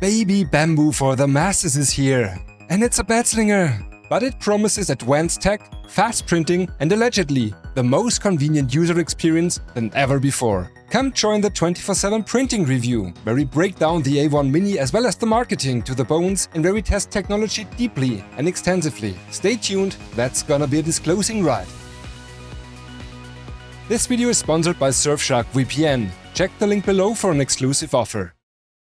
Baby bamboo for the masses is here. And it's a bed slinger. But it promises advanced tech, fast printing, and allegedly the most convenient user experience than ever before. Come join the 24/7 printing review, where we break down the A1 Mini as well as the marketing to the bones and where we test technology deeply and extensively. Stay tuned, that's gonna be a disclosing ride. This video is sponsored by Surfshark VPN. Check the link below for an exclusive offer.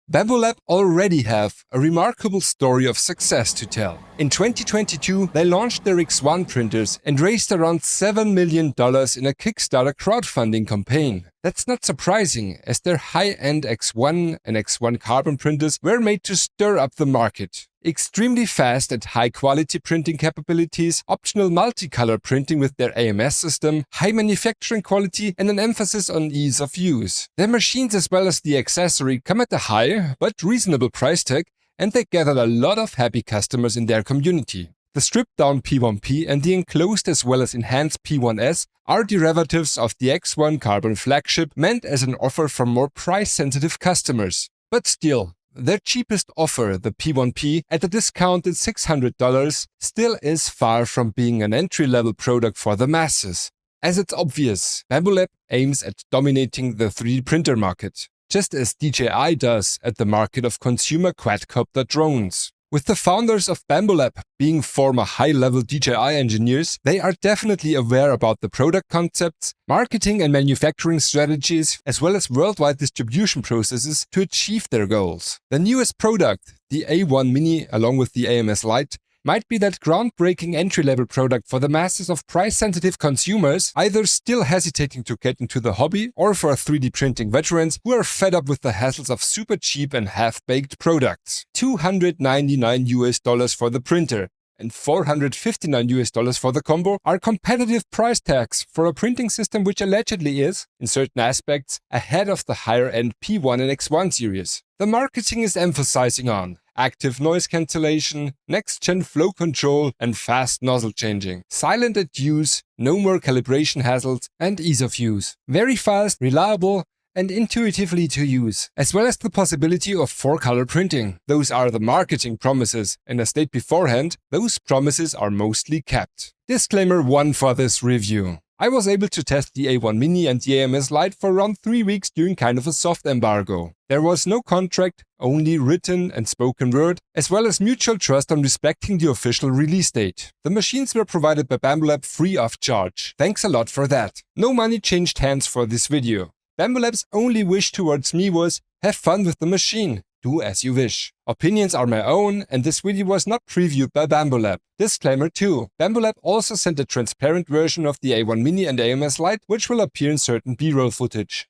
Bambu Lab already have a remarkable story of success to tell. In 2022, they launched their X1 printers and raised around $7 million in a Kickstarter crowdfunding campaign. That's not surprising, as their high-end X1 and X1 carbon printers were made to stir up the market. Extremely fast and high-quality printing capabilities, optional multicolor printing with their AMS system, high manufacturing quality, and an emphasis on ease of use. Their machines as well as the accessory come at a high but reasonable price tag, and they gathered a lot of happy customers in their community. The stripped-down P1P and the enclosed as well as enhanced P1S are derivatives of the X1 carbon flagship, meant as an offer for more price-sensitive customers. But still, their cheapest offer, the P1P, at a discounted $600, still is far from being an entry-level product for the masses. As it's obvious, Bambu Lab aims at dominating the 3D printer market, just as DJI does at the market of consumer quadcopter drones. With the founders of Bambu Lab being former high-level DJI engineers, they are definitely aware about the product concepts, marketing and manufacturing strategies, as well as worldwide distribution processes to achieve their goals. The newest product, the A1 Mini along with the AMS Lite, might be that groundbreaking entry-level product for the masses of price-sensitive consumers, either still hesitating to get into the hobby or for 3D printing veterans who are fed up with the hassles of super cheap and half-baked products. $299 for the printer and $459 for the combo are competitive price tags for a printing system which allegedly is, in certain aspects, ahead of the higher-end P1 and X1 series. The marketing is emphasizing on active noise cancellation, next-gen flow control, and fast nozzle changing. Silent at use, no more calibration hassles, and ease of use. Very fast, reliable, and intuitively to use, as well as the possibility of 4-color printing. Those are the marketing promises, and as stated beforehand, those promises are mostly kept. Disclaimer 1 for this review. I was able to test the A1 Mini and the AMS Lite for around 3 weeks during kind of a soft embargo. There was no contract, only written and spoken word, as well as mutual trust on respecting the official release date. The machines were provided by Bambu Lab free of charge. Thanks a lot for that. No money changed hands for this video. Bambu Lab's only wish towards me was, have fun with the machine. Do as you wish. Opinions are my own, and this video was not previewed by Bambu Lab. Disclaimer 2. Bambu Lab also sent a transparent version of the A1 Mini and AMS Lite, which will appear in certain B-roll footage.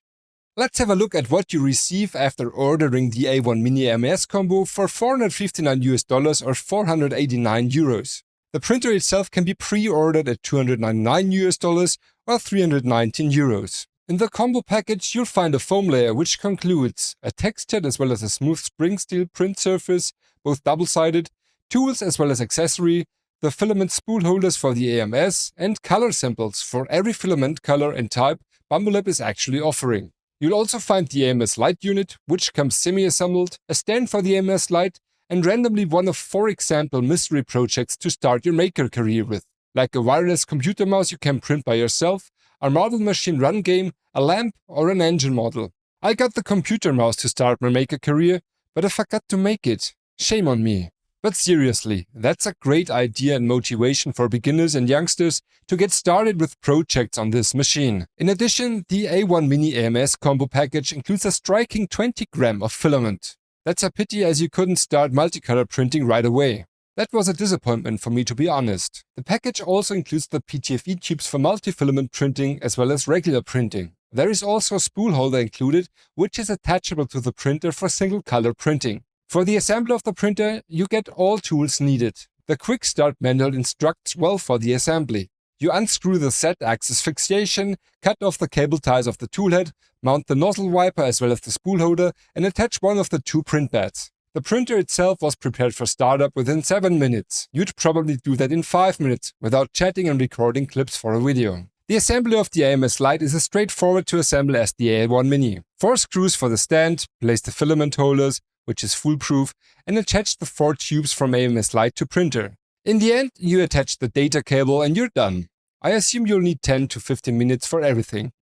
Let's have a look at what you receive after ordering the A1 Mini AMS combo for $459 or 489 euros. The printer itself can be pre-ordered at $299 or 319 euros. In the combo package, you'll find a foam layer which concludes a textured as well as a smooth spring steel print surface, both double-sided, tools as well as accessory, the filament spool holders for the AMS, and color samples for every filament color and type Bambu Lab is actually offering. You'll also find the AMS Lite unit, which comes semi-assembled, a stand for the AMS Lite, and randomly one of 4 example mystery projects to start your maker career with, like a wireless computer mouse you can print by yourself, a model machine run game, a lamp, or an engine model. I got the computer mouse to start my maker career, but I forgot to make it. Shame on me. But seriously, that's a great idea and motivation for beginners and youngsters to get started with projects on this machine. In addition, the A1 Mini AMS combo package includes a striking 20 gram of filament. That's a pity, as you couldn't start multicolor printing right away. That was a disappointment for me, to be honest. The package also includes the PTFE tubes for multi-filament printing as well as regular printing. There is also a spool holder included, which is attachable to the printer for single-color printing. For the assembly of the printer, you get all tools needed. The quick start manual instructs well for the assembly. You unscrew the Z-axis fixation, cut off the cable ties of the toolhead, mount the nozzle wiper as well as the spool holder, and attach one of the 2 print beds. The printer itself was prepared for startup within 7 minutes. You'd probably do that in 5 minutes, without chatting and recording clips for a video. The assembly of the AMS Lite is as straightforward to assemble as the A1 Mini. 4 screws for the stand, place the filament holders, which is foolproof, and attach the 4 tubes from AMS Lite to printer. In the end, you attach the data cable and you're done. I assume you'll need 10 to 15 minutes for everything.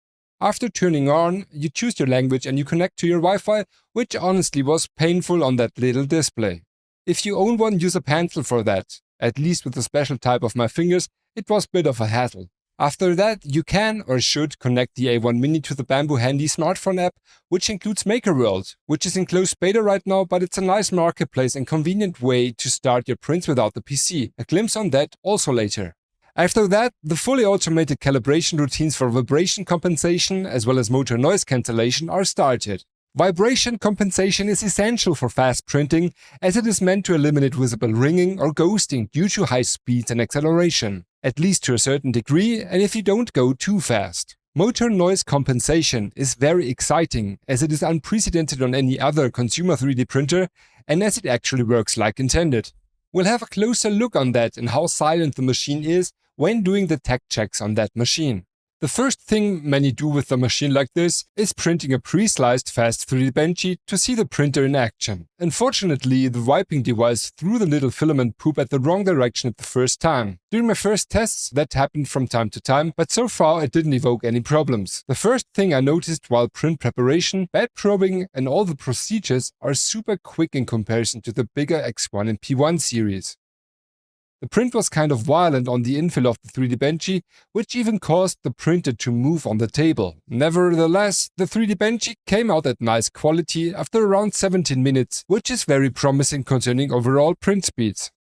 After turning on, you choose your language and you connect to your Wi-Fi, which honestly was painful on that little display. If you own one, use a pencil for that. At least with the special type of my fingers, it was a bit of a hassle. After that, you can or should connect the A1 Mini to the Bambu Handy smartphone app, which includes MakerWorld, which is in closed beta right now, but it's a nice marketplace and convenient way to start your prints without the PC. A glimpse on that also later. After that, the fully automated calibration routines for vibration compensation as well as motor noise cancellation are started. Vibration compensation is essential for fast printing, as it is meant to eliminate visible ringing or ghosting due to high speeds and acceleration, at least to a certain degree, and if you don't go too fast. Motor noise compensation is very exciting, as it is unprecedented on any other consumer 3D printer, and as it actually works like intended. We'll have a closer look on that and how silent the machine is when doing the tech checks on that machine. The first thing many do with a machine like this is printing a pre-sliced fast 3D benchy to see the printer in action. Unfortunately, the wiping device threw the little filament poop at the wrong direction at the first time. During my first tests, that happened from time to time, but so far it didn't evoke any problems. The first thing I noticed while print preparation, bed probing and all the procedures are super quick in comparison to the bigger X1 and P1 series. The print was kind of violent on the infill of the 3D benchy, which even caused the printer to move on the table. Nevertheless, the 3D benchy came out at nice quality after around 17 minutes, which is very promising concerning overall print speeds.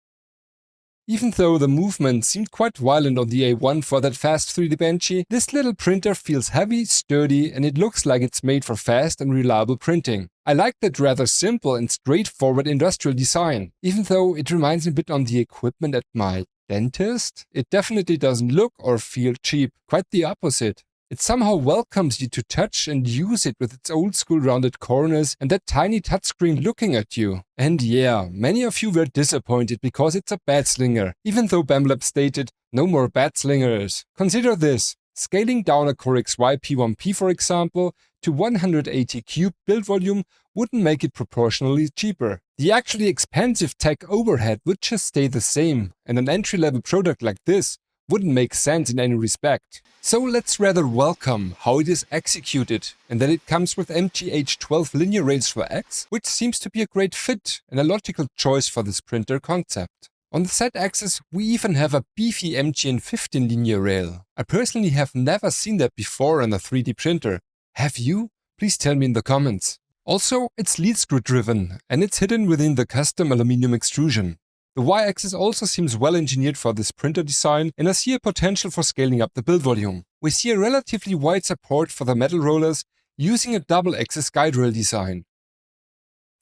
Even though the movement seemed quite violent on the A1 for that fast 3D benchy, this little printer feels heavy, sturdy, and it looks like it's made for fast and reliable printing. I like that rather simple and straightforward industrial design. Even though it reminds me a bit on the equipment at my dentist, it definitely doesn't look or feel cheap. Quite the opposite. It somehow welcomes you to touch and use it with its old school rounded corners and that tiny touchscreen looking at you. And yeah, many of you were disappointed because it's a Bed Slinger, even though Bambu Lab stated, no more Bed Slingers. Consider this. Scaling down a Core XY P1P, for example, to 180 cube build volume wouldn't make it proportionally cheaper. The actually expensive tech overhead would just stay the same, and an entry-level product like this wouldn't make sense in any respect. So let's rather welcome how it is executed, and that it comes with MGH12 linear rails for X, which seems to be a great fit and a logical choice for this printer concept. On the Z-axis, we even have a beefy MGN15 linear rail. I personally have never seen that before on a 3D printer. Have you? Please tell me in the comments. Also, it's lead screw driven, and it's hidden within the custom aluminum extrusion. The Y-axis also seems well engineered for this printer design, and I see a potential for scaling up the build volume. We see a relatively wide support for the metal rollers using a double-axis guide rail design.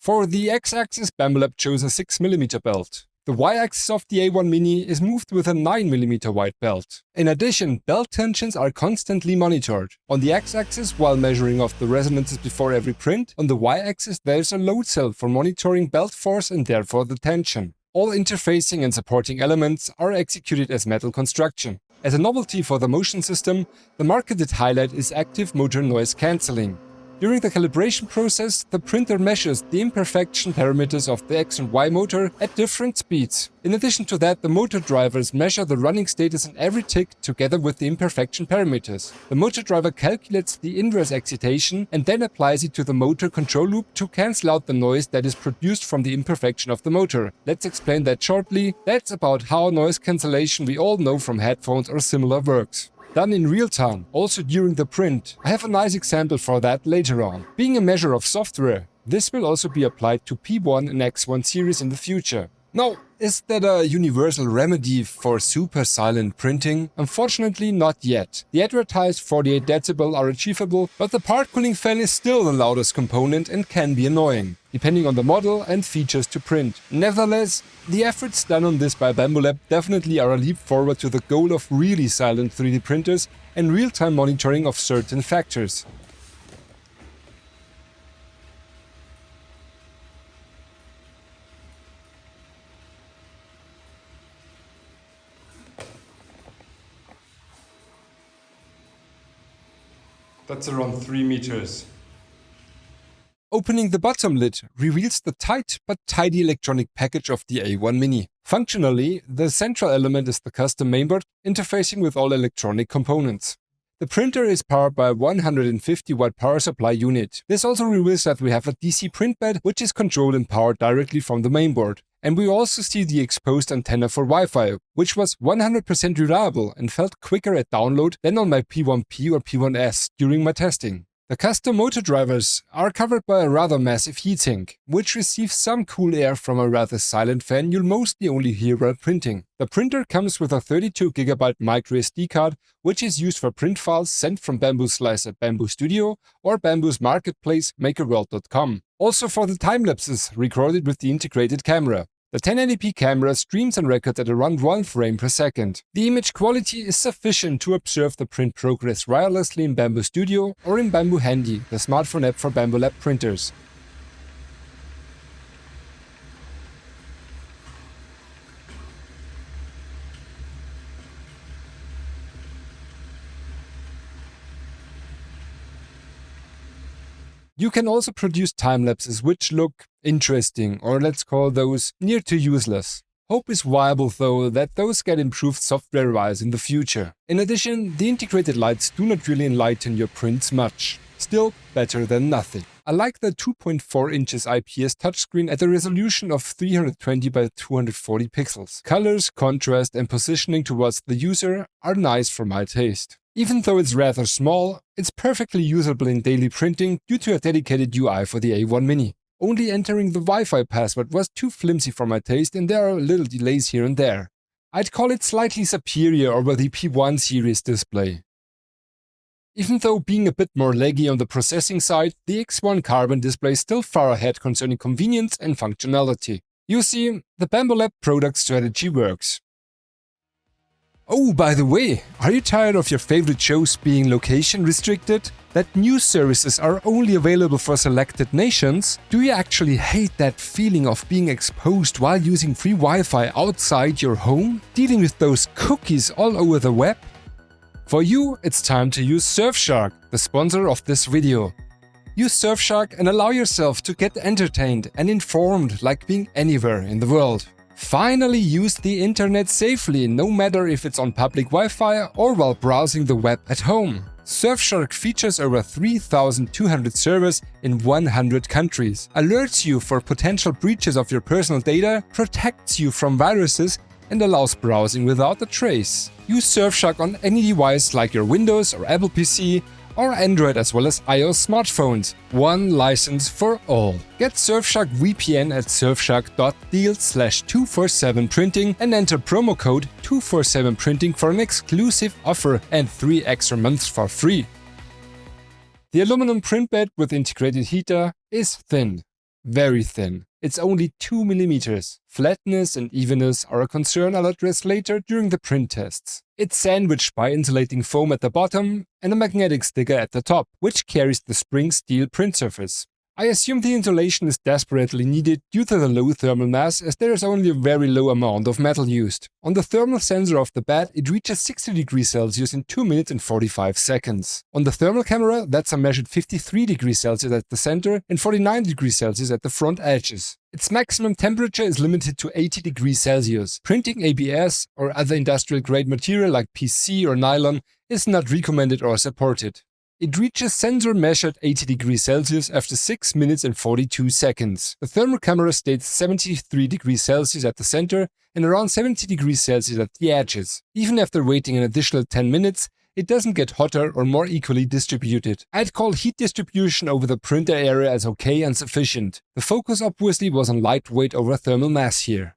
For the X-axis, Bambu Lab chose a 6mm belt. The Y-axis of the A1 Mini is moved with a 9mm wide belt. In addition, belt tensions are constantly monitored. On the X-axis, while measuring off the resonances before every print, on the Y-axis there is a load cell for monitoring belt force and therefore the tension. All interfacing and supporting elements are executed as metal construction. As a novelty for the motion system, the marketed highlight is active motor noise cancelling. During the calibration process, the printer measures the imperfection parameters of the X and Y motor at different speeds. In addition to that, the motor drivers measure the running status in every tick together with the imperfection parameters. The motor driver calculates the inverse excitation and then applies it to the motor control loop to cancel out the noise that is produced from the imperfection of the motor. Let's explain that shortly. That's about how noise cancellation we all know from headphones or similar works. Done in real time, also during the print. I have a nice example for that later on. Being a measure of software, this will also be applied to P1 and X1 series in the future. Now, is that a universal remedy for super silent printing? Unfortunately, not yet. The advertised 48 decibel are achievable, but the part cooling fan is still the loudest component and can be annoying, depending on the model and features to print. Nevertheless, the efforts done on this by Bambu Lab definitely are a leap forward to the goal of really silent 3D printers and real-time monitoring of certain factors. That's around 3 meters. Opening the bottom lid reveals the tight but tidy electronic package of the A1 Mini. Functionally, the central element is the custom mainboard interfacing with all electronic components. The printer is powered by a 150-watt power supply unit. This also reveals that we have a DC print bed, which is controlled and powered directly from the mainboard. And we also see the exposed antenna for Wi-Fi, which was 100% reliable and felt quicker at download than on my P1P or P1S during my testing. The custom motor drivers are covered by a rather massive heatsink, which receives some cool air from a rather silent fan you'll mostly only hear while printing. The printer comes with a 32GB microSD card, which is used for print files sent from Bambu's slicer Bambu Studio or Bambu's marketplace makerworld.com. Also for the time-lapses recorded with the integrated camera. The 1080p camera streams and records at around 1 frame per second. The image quality is sufficient to observe the print progress wirelessly in Bambu Studio or in Bambu Handy, the smartphone app for Bambu Lab Printers. You can also produce time-lapses which look interesting, or let's call those near to useless. Hope is viable though that those get improved software-wise in the future. In addition, the integrated lights do not really enlighten your prints much. Still, better than nothing. I like the 2.4 inches IPS touchscreen at a resolution of 320 by 240 pixels. Colors, contrast and positioning towards the user are nice for my taste. Even though it's rather small, it's perfectly usable in daily printing due to a dedicated UI for the A1 Mini. Only entering the Wi-Fi password was too flimsy for my taste and there are little delays here and there. I'd call it slightly superior over the P1 series display. Even though being a bit more laggy on the processing side, the X1 Carbon display is still far ahead concerning convenience and functionality. You see, the Bambu Lab product strategy works. Oh, by the way, are you tired of your favorite shows being location restricted? That news services are only available for selected nations? Do you actually hate that feeling of being exposed while using free Wi-Fi outside your home? Dealing with those cookies all over the web? For you, it's time to use Surfshark, the sponsor of this video. Use Surfshark and allow yourself to get entertained and informed like being anywhere in the world. Finally use the internet safely, no matter if it's on public Wi-Fi or while browsing the web at home. Surfshark features over 3,200 servers in 100 countries, alerts you for potential breaches of your personal data, protects you from viruses, and allows browsing without a trace. Use Surfshark on any device like your Windows or Apple PC, or Android as well as iOS smartphones. One license for all. Get Surfshark VPN at surfshark.deal/247printing and enter promo code 247printing for an exclusive offer and 3 extra months for free. The aluminum print bed with integrated heater is thin. Very thin. It's only 2 mm. Flatness and evenness are a concern I'll address later during the print tests. It's sandwiched by insulating foam at the bottom and a magnetic sticker at the top, which carries the spring steel print surface. I assume the insulation is desperately needed due to the low thermal mass, as there is only a very low amount of metal used. On the thermal sensor of the bed, it reaches 60 degrees Celsius in 2 minutes and 45 seconds. On the thermal camera, that's a measured 53 degrees Celsius at the center and 49 degrees Celsius at the front edges. Its maximum temperature is limited to 80 degrees Celsius. Printing ABS or other industrial-grade material like PC or nylon is not recommended or supported. It reaches sensor measured 80 degrees Celsius after 6 minutes and 42 seconds. The thermal camera states 73 degrees Celsius at the center and around 70 degrees Celsius at the edges. Even after waiting an additional 10 minutes, it doesn't get hotter or more equally distributed. I'd call heat distribution over the printer area as okay and sufficient. The focus obviously was on lightweight over thermal mass here.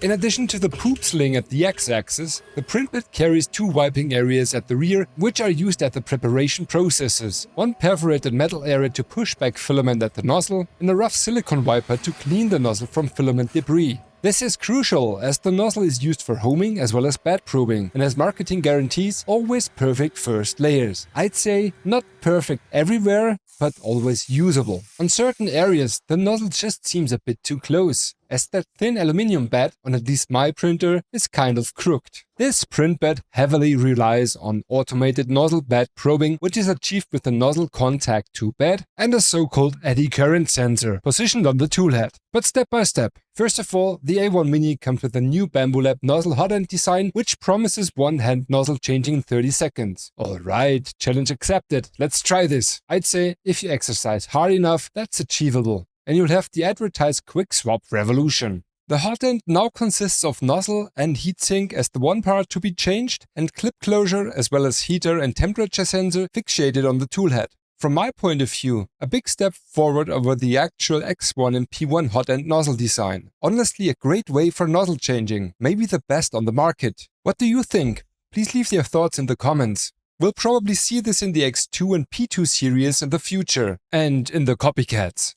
In addition to the poop sling at the x-axis, the print bed carries 2 wiping areas at the rear, which are used at the preparation processes. One perforated metal area to push back filament at the nozzle, and a rough silicone wiper to clean the nozzle from filament debris. This is crucial, as the nozzle is used for homing as well as bed probing, and as marketing guarantees, always perfect first layers. I'd say not perfect everywhere, but always usable. On certain areas, the nozzle just seems a bit too close. as that thin aluminium bed, on at least my printer, is kind of crooked. This print bed heavily relies on automated nozzle bed probing, which is achieved with the nozzle contact to bed and a so-called eddy current sensor positioned on the toolhead. But step by step. First of all, the A1 Mini comes with a new Bambu Lab nozzle hot end design, which promises one-hand nozzle changing in 30 seconds. Alright, challenge accepted, let's try this. I'd say if you exercise hard enough, that's achievable, and you'll have the advertised quick swap revolution. The hot end now consists of nozzle and heatsink as the one part to be changed, and clip closure as well as heater and temperature sensor fixated on the toolhead. From my point of view, a big step forward over the actual X1 and P1 hot end nozzle design. Honestly, a great way for nozzle changing, maybe the best on the market. What do you think? Please leave your thoughts in the comments. We'll probably see this in the X2 and P2 series in the future, and in the copycats.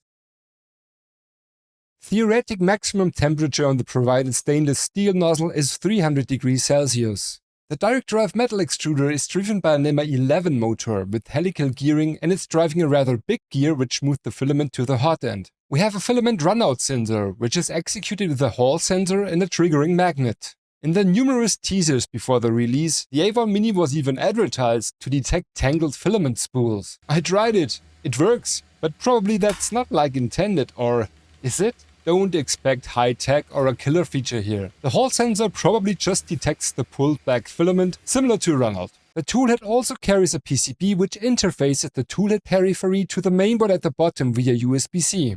Theoretic maximum temperature on the provided stainless steel nozzle is 300 degrees Celsius. The direct drive metal extruder is driven by an NEMA 11 motor with helical gearing, and it's driving a rather big gear which moves the filament to the hot end. We have a filament runout sensor, which is executed with a Hall sensor and a triggering magnet. In the numerous teasers before the release, the A1 Mini was even advertised to detect tangled filament spools. I tried it. It works, but probably that's not like intended, or is it? Don't expect high-tech or a killer feature here. The Hall sensor probably just detects the pulled back filament, similar to runout. The toolhead also carries a PCB which interfaces the toolhead periphery to the mainboard at the bottom via USB-C.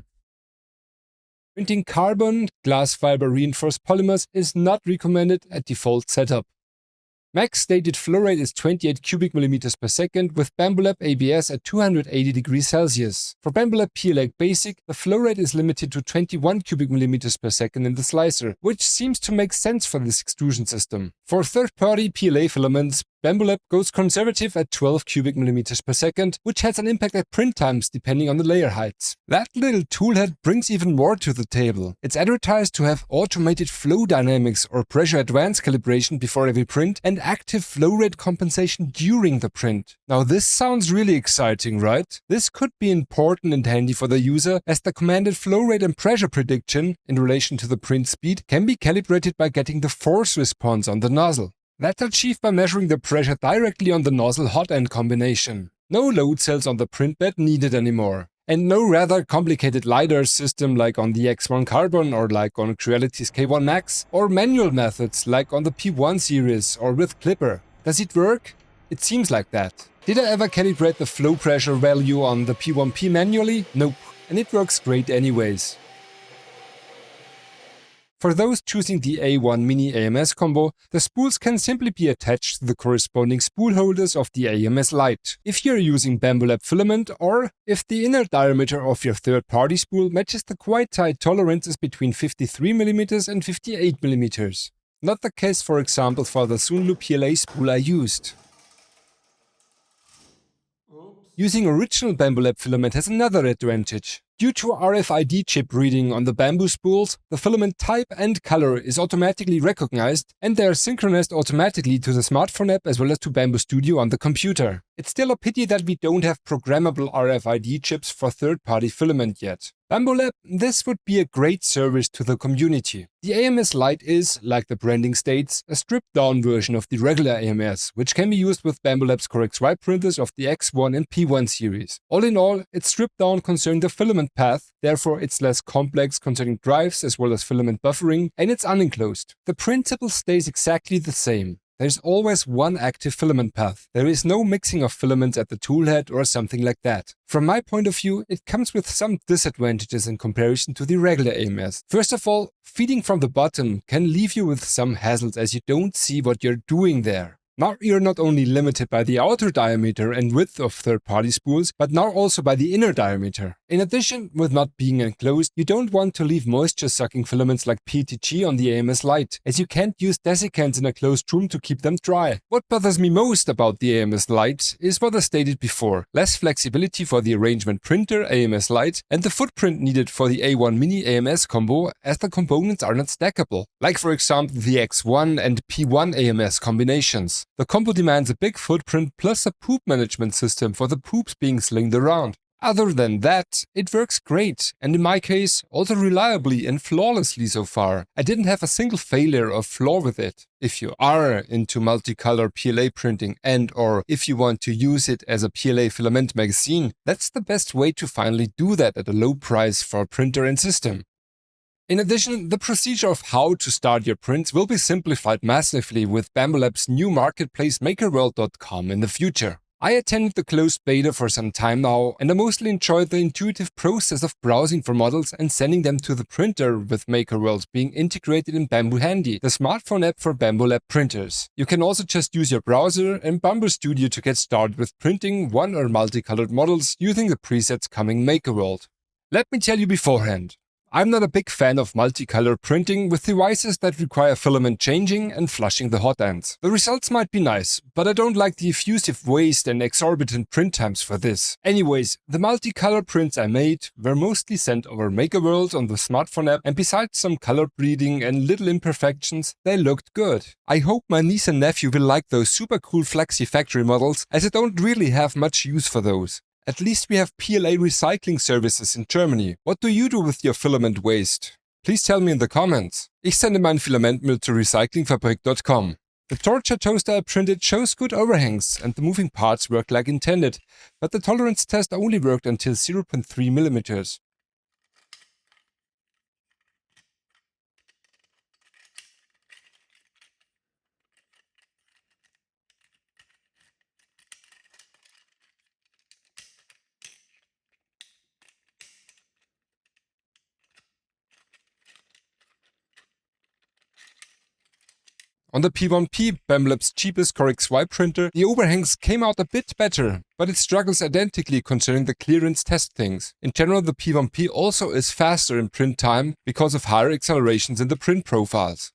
Printing carbon, glass fiber reinforced polymers is not recommended at default setup. Max stated flow rate is 28 cubic millimeters per second with Bambu Lab ABS at 280 degrees Celsius. For Bambu Lab PLA Basic, the flow rate is limited to 21 cubic millimeters per second in the slicer, which seems to make sense for this extrusion system. For third-party PLA filaments, Bambu Lab goes conservative at 12 cubic millimeters per second, which has an impact at print times depending on the layer heights. That little toolhead brings even more to the table. It's advertised to have automated flow dynamics or pressure advance calibration before every print and active flow rate compensation during the print. Now this sounds really exciting, right? This could be important and handy for the user, as the commanded flow rate and pressure prediction in relation to the print speed can be calibrated by getting the force response on the nozzle. That's achieved by measuring the pressure directly on the nozzle hot end combination. No load cells on the print bed needed anymore. And no rather complicated LiDAR system like on the X1 Carbon or like on Creality's K1 Max, or manual methods like on the P1 series or with Clipper. Does it work? It seems like that. Did I ever calibrate the flow pressure value on the P1P manually? Nope. And it works great anyways. For those choosing the A1 Mini AMS combo, the spools can simply be attached to the corresponding spool holders of the AMS Lite, if you're using Bambu Lab Filament, or if the inner diameter of your third-party spool matches the quite tight tolerances between 53mm and 58mm. Not the case, for example, for the Sunlu PLA spool I used. Using original Bambu Lab filament has another advantage. Due to RFID chip reading on the Bambu spools, the filament type and color is automatically recognized, and they are synchronized automatically to the smartphone app as well as to Bambu Studio on the computer. It's still a pity that we don't have programmable RFID chips for third-party filament yet. Bambu Lab, this would be a great service to the community. The AMS Lite is, like the branding states, a stripped-down version of the regular AMS, which can be used with Bambu Lab's XXL printers of the X1 and P1 series. All in all, it's stripped down concerning the filament path, therefore it's less complex concerning drives as well as filament buffering, and it's unenclosed. The principle stays exactly the same. There's always one active filament path. There is no mixing of filaments at the toolhead or something like that. From my point of view, it comes with some disadvantages in comparison to the regular AMS. First of all, feeding from the bottom can leave you with some hassles as you don't see what you're doing there. Now you're not only limited by the outer diameter and width of third-party spools, but now also by the inner diameter. In addition, with not being enclosed, you don't want to leave moisture-sucking filaments like PETG on the AMS Lite, as you can't use desiccants in a closed room to keep them dry. What bothers me most about the AMS Lite is what I stated before: less flexibility for the arrangement printer AMS Lite and the footprint needed for the A1 Mini AMS combo, as the components are not stackable, like for example the X1 and P1 AMS combinations. The combo demands a big footprint plus a poop management system for the poops being slinged around. Other than that, it works great, and in my case, also reliably and flawlessly so far. I didn't have a single failure or flaw with it. If you are into multicolor PLA printing and/or if you want to use it as a PLA filament magazine, that's the best way to finally do that at a low price for a printer and system. In addition, the procedure of how to start your prints will be simplified massively with Bambu Lab's new marketplace makerworld.com in the future. I attended the closed beta for some time now, and I mostly enjoyed the intuitive process of browsing for models and sending them to the printer, with MakerWorld being integrated in Bambu Handy, the smartphone app for Bambu Lab printers. You can also just use your browser and Bambu Studio to get started with printing one or multicolored models using the presets coming in MakerWorld. Let me tell you beforehand, I'm not a big fan of multicolor printing with devices that require filament changing and flushing the hot ends. The results might be nice, but I don't like the effusive waste and exorbitant print times for this. Anyways, the multicolor prints I made were mostly sent over MakerWorld on the smartphone app, and besides some color bleeding and little imperfections, they looked good. I hope my niece and nephew will like those super cool Flexi factory models, as I don't really have much use for those. At least we have PLA recycling services in Germany. What do you do with your filament waste? Please tell me in the comments. Ich sende mein Filamentmüll to recyclingfabrik.com. The torture toaster I printed shows good overhangs and the moving parts work like intended, but the tolerance test only worked until 0.3 mm. On the P1P, Bambu Lab's cheapest Core XY printer, the overhangs came out a bit better, but it struggles identically concerning the clearance test things. In general, the P1P also is faster in print time because of higher accelerations in the print profiles.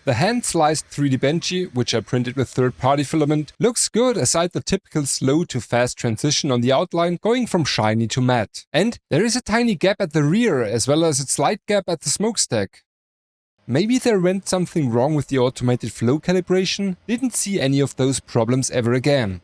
The hand-sliced 3D Benchy, which I printed with third-party filament, looks good aside the typical slow to fast transition on the outline going from shiny to matte. And there is a tiny gap at the rear as well as a slight gap at the smokestack. Maybe there went something wrong with the automated flow calibration? Didn't see any of those problems ever again.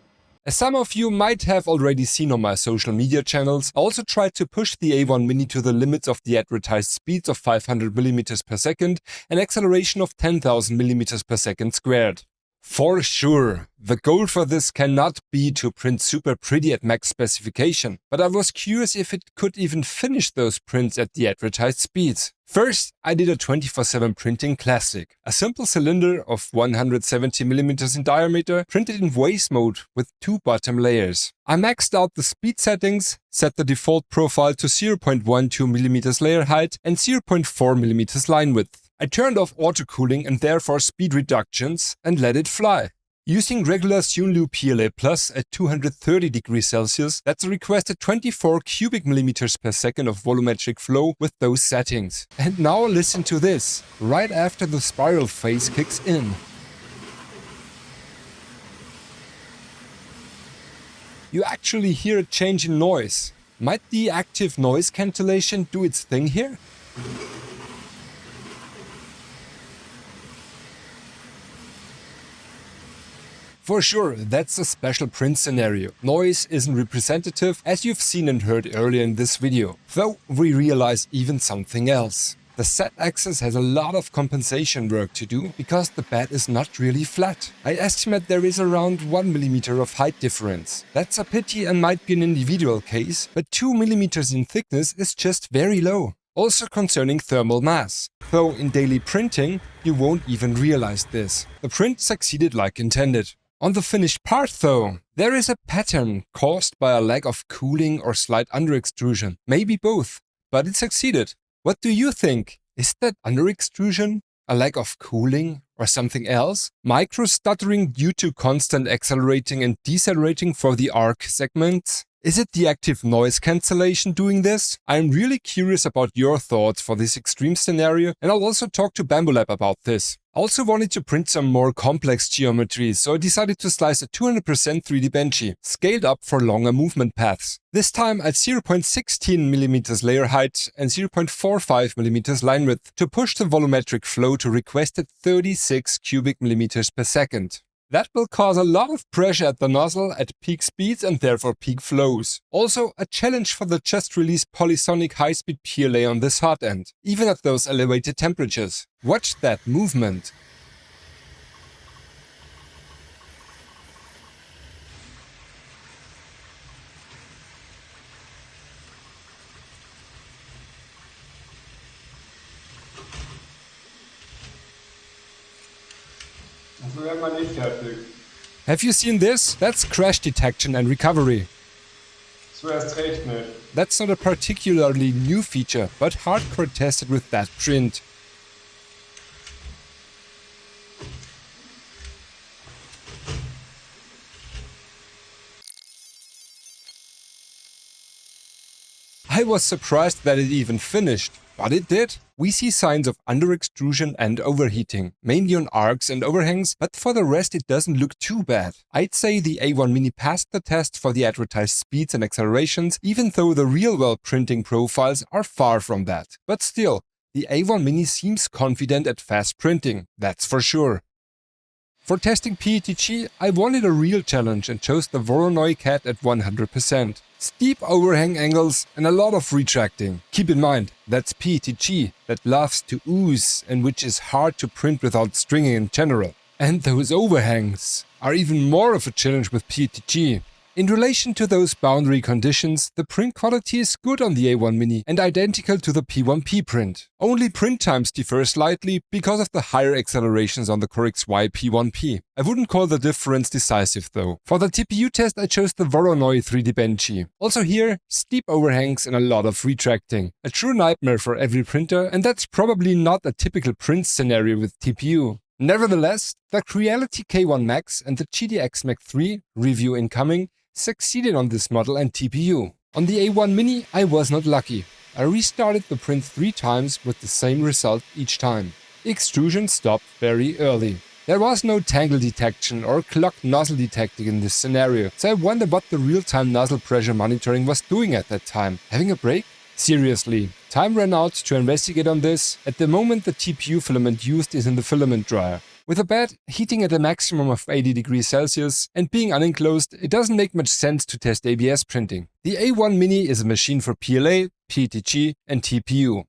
As some of you might have already seen on my social media channels, I also tried to push the A1 Mini to the limits of the advertised speeds of 500 mm per second and acceleration of 10,000 mm per second squared. For sure, the goal for this cannot be to print super pretty at max specification, but I was curious if it could even finish those prints at the advertised speeds. First, I did a 24/7 printing classic, a simple cylinder of 170 mm in diameter printed in waste mode with 2 bottom layers. I maxed out the speed settings, set the default profile to 0.12 mm layer height and 0.4 mm line width. I turned off auto-cooling and therefore speed reductions and let it fly. Using regular Sunlu PLA Plus at 230 degrees Celsius, that's a requested 24 cubic millimeters per second of volumetric flow with those settings. And now listen to this, right after the spiral phase kicks in. You actually hear a change in noise. Might the active noise cancellation do its thing here? For sure, that's a special print scenario. Noise isn't representative, as you've seen and heard earlier in this video. Though we realize even something else. The Z-axis has a lot of compensation work to do, because the bed is not really flat. I estimate there is around 1 mm of height difference. That's a pity and might be an individual case, but 2 mm in thickness is just very low. Also concerning thermal mass. Though in daily printing, you won't even realize this. The print succeeded like intended. On the finished part though, there is a pattern caused by a lack of cooling or slight under-extrusion. Maybe both, but it succeeded. What do you think? Is that under-extrusion? A lack of cooling? Or something else? Micro-stuttering due to constant accelerating and decelerating for the arc segments? Is it the active noise cancellation doing this? I'm really curious about your thoughts for this extreme scenario, and I'll also talk to Bambu Lab about this. I also wanted to print some more complex geometries, so I decided to slice a 200% 3D benchy, scaled up for longer movement paths. This time at 0.16mm layer height and 0.45mm line width to push the volumetric flow to requested 36 cubic millimeters per second. That will cause a lot of pressure at the nozzle at peak speeds and therefore peak flows. Also a challenge for the just released polysonic high-speed PLA on this hot end, even at those elevated temperatures. Watch that movement. Have you seen this? That's crash detection and recovery. Zuerst recht nicht. That's not a particularly new feature, but hardcore tested with that print. I was surprised that it even finished, but it did. We see signs of under-extrusion and overheating, mainly on arcs and overhangs, but for the rest it doesn't look too bad. I'd say the A1 Mini passed the test for the advertised speeds and accelerations, even though the real-world printing profiles are far from that. But still, the A1 Mini seems confident at fast printing, that's for sure. For testing PETG, I wanted a real challenge and chose the Voronoi Cat at 100%. Steep overhang angles and a lot of retracting. Keep in mind, that's PETG, that loves to ooze and which is hard to print without stringing in general. And those overhangs are even more of a challenge with PETG. In relation to those boundary conditions, the print quality is good on the A1 Mini and identical to the P1P print. Only print times differ slightly because of the higher accelerations on the Core XY P1P. I wouldn't call the difference decisive though. For the TPU test I chose the Voronoi 3D benchy. Also here, steep overhangs and a lot of retracting. A true nightmare for every printer, and that's probably not a typical print scenario with TPU. Nevertheless, the Creality K1 Max and the GDX Mac 3, review incoming, succeeded on this model and TPU. On the A1 Mini I was not lucky. I restarted the print 3 times with the same result each time. Extrusion stopped very early. There was no tangle detection or clogged nozzle detecting in this scenario, so I wonder what the real-time nozzle pressure monitoring was doing at that time. Having a break? Seriously, time ran out to investigate on this. At the moment the TPU filament used is in the filament dryer. With a bed heating at a maximum of 80 degrees Celsius and being unenclosed, it doesn't make much sense to test ABS printing. The A1 Mini is a machine for PLA, PETG and TPU.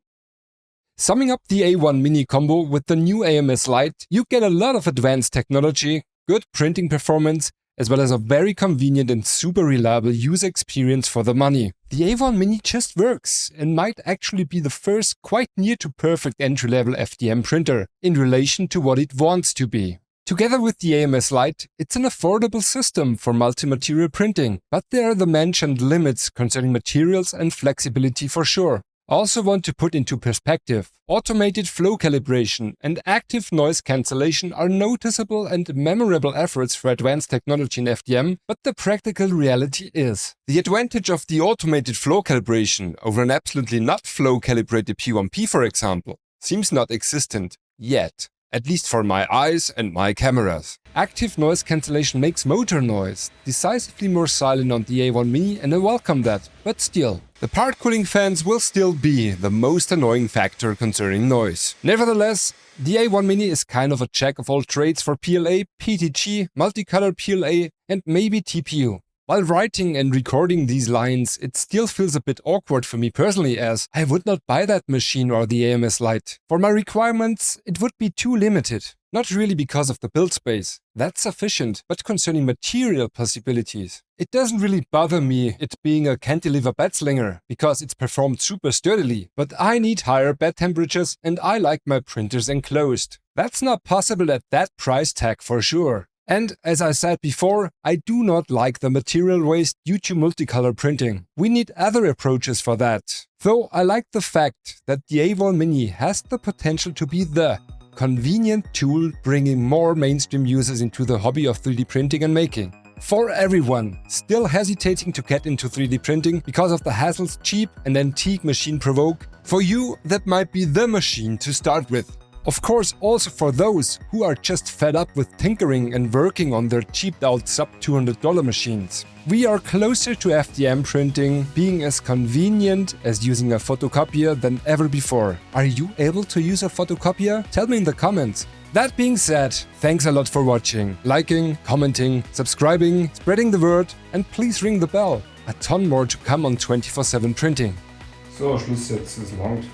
Summing up the A1 Mini combo with the new AMS Lite, you get a lot of advanced technology, good printing performance, as well as a very convenient and super reliable user experience for the money. The A1 Mini just works and might actually be the first quite near to perfect entry-level FDM printer in relation to what it wants to be. Together with the AMS Lite, it's an affordable system for multi-material printing, but there are the mentioned limits concerning materials and flexibility for sure. I also want to put into perspective, automated flow calibration and active noise cancellation are noticeable and memorable efforts for advanced technology in FDM, but the practical reality is, the advantage of the automated flow calibration over an absolutely not flow calibrated P1P for example, seems not existent yet. At least for my eyes and my cameras. Active noise cancellation makes motor noise decisively more silent on the A1 Mini and I welcome that, but still, the part cooling fans will still be the most annoying factor concerning noise. Nevertheless, the A1 Mini is kind of a jack of all trades for PLA, PETG, multicolor PLA and maybe TPU. While writing and recording these lines, it still feels a bit awkward for me personally as I would not buy that machine or the AMS Lite. For my requirements, it would be too limited. Not really because of the build space, that's sufficient, but concerning material possibilities. It doesn't really bother me it being a cantilever bed slinger, because it's performed super sturdily, but I need higher bed temperatures and I like my printers enclosed. That's not possible at that price tag for sure. And as I said before, I do not like the material waste due to multicolor printing. We need other approaches for that. Though I like the fact that the A1 Mini has the potential to be the convenient tool bringing more mainstream users into the hobby of 3D printing and making. For everyone still hesitating to get into 3D printing because of the hassles cheap and antique machine provoke, for you that might be the machine to start with. Of course, also for those who are just fed up with tinkering and working on their cheaped out sub $200 machines. We are closer to FDM printing being as convenient as using a photocopier than ever before. Are you able to use a photocopier? Tell me in the comments. That being said, thanks a lot for watching, liking, commenting, subscribing, spreading the word, and please ring the bell. A ton more to come on 24/7 printing. So, Schluss jetzt, es langt.